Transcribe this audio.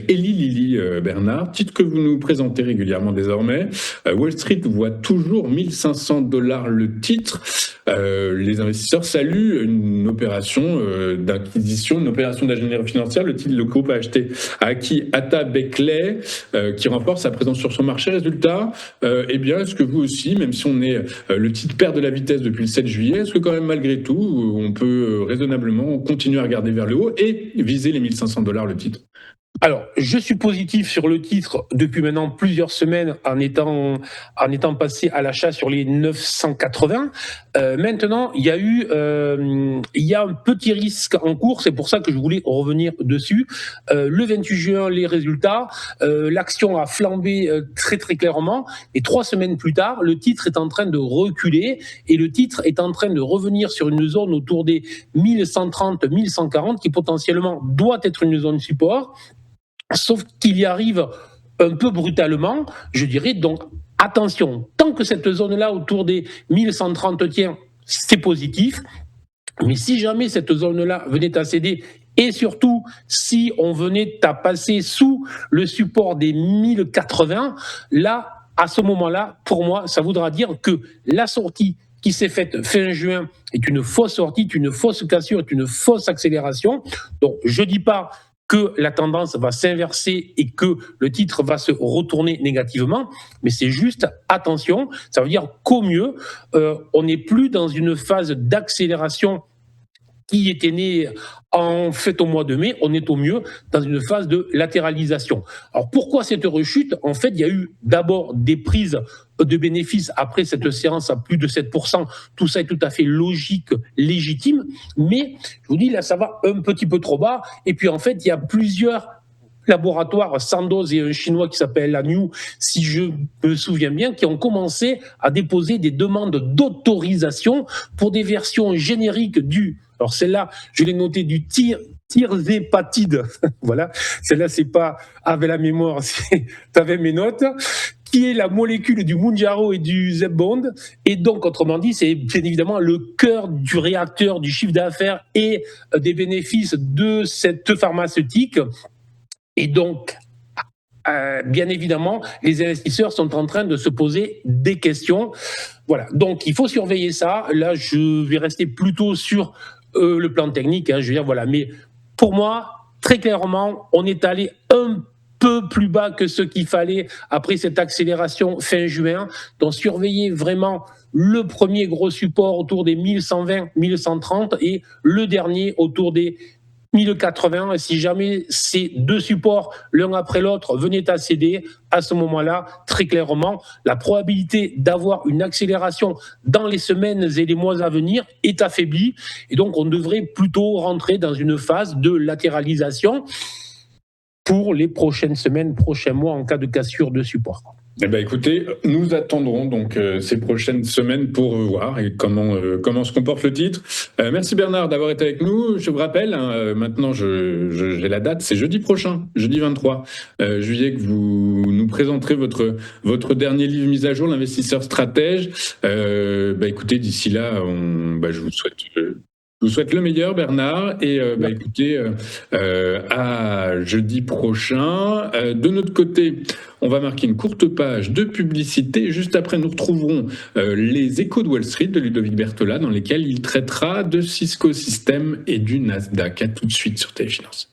Eli Lilly, Bernard, titre que vous nous présentez régulièrement désormais. Wall Street voit toujours 1500 $ le titre. Les investisseurs saluent une opération d'acquisition, une opération d'ingénierie financière. Le groupe a acquis Ata Beckley, qui renforce sa présence sur son marché. Résultat, eh bien, est-ce que vous aussi, même si le titre perd de la vitesse depuis le 7 juillet, est-ce que quand même malgré tout, on peut raisonnablement continuer à regarder vers le haut et viser les 1500 $ le titre? Alors, je suis positif sur le titre depuis maintenant plusieurs semaines en étant passé à l'achat sur les 980. Maintenant, il y a un petit risque en cours, c'est pour ça que je voulais revenir dessus. Le 28 juin, les résultats, l'action a flambé très très clairement et 3 semaines plus tard, le titre est en train de reculer et le titre est en train de revenir sur une zone autour des 1130, 1140 qui potentiellement doit être une zone support. Sauf qu'il y arrive un peu brutalement, je dirais. Donc, attention, tant que cette zone-là, autour des 1130 tient, c'est positif. Mais si jamais cette zone-là venait à céder, et surtout si on venait à passer sous le support des 1080, là, à ce moment-là, pour moi, ça voudra dire que la sortie qui s'est faite fin juin est une fausse sortie, est une fausse cassure, est une fausse accélération. Donc, je ne dis pas que la tendance va s'inverser et que le titre va se retourner négativement, mais c'est juste attention, ça veut dire qu'au mieux, on n'est plus dans une phase d'accélération qui était née en fait au mois de mai, on est au mieux dans une phase de latéralisation. Alors pourquoi cette rechute? En fait, il y a eu d'abord des prises de bénéfices après cette séance à plus de 7%. Tout ça est tout à fait logique, légitime, mais je vous dis là, ça va un petit peu trop bas. Et puis en fait, il y a plusieurs laboratoires, Sandoz et un chinois qui s'appelle Lanyu, si je me souviens bien, qui ont commencé à déposer des demandes d'autorisation pour des versions génériques alors celle-là, je l'ai notée, du tirzépatide. Voilà, celle-là, c'est pas avec la mémoire, c'est avec mes notes, qui est la molécule du Mounjaro et du Zepbound. Et donc, autrement dit, c'est bien évidemment le cœur du réacteur du chiffre d'affaires et des bénéfices de cette pharmaceutique. Et donc, bien évidemment, les investisseurs sont en train de se poser des questions. Voilà, donc il faut surveiller ça. Là, je vais rester plutôt sur le plan technique. Je veux dire, voilà. Mais pour moi, très clairement, on est allé un peu plus bas que ce qu'il fallait après cette accélération fin juin. Donc, surveillez vraiment le premier gros support autour des 1120, 1130 et le dernier autour des 1080, si jamais ces deux supports, l'un après l'autre, venaient à céder, à ce moment-là, très clairement, la probabilité d'avoir une accélération dans les semaines et les mois à venir est affaiblie. Et donc, on devrait plutôt rentrer dans une phase de latéralisation pour les prochaines semaines, prochains mois, en cas de cassure de support. Eh ben écoutez, nous attendrons donc ces prochaines semaines pour voir et comment se comporte le titre. Merci Bernard d'avoir été avec nous. Je vous rappelle, maintenant j'ai la date, c'est jeudi prochain, jeudi 23 juillet, que vous nous présenterez votre dernier livre mis à jour, L'investisseur stratège. Écoutez, d'ici là, je vous souhaite le meilleur, Bernard, et écoutez, à jeudi prochain. De notre côté, on va marquer une courte page de publicité. Juste après, nous retrouverons les Échos de Wall Street de Ludovic Bertholat, dans lesquels il traitera de Cisco Systems et du Nasdaq. À tout de suite sur Téléfinance.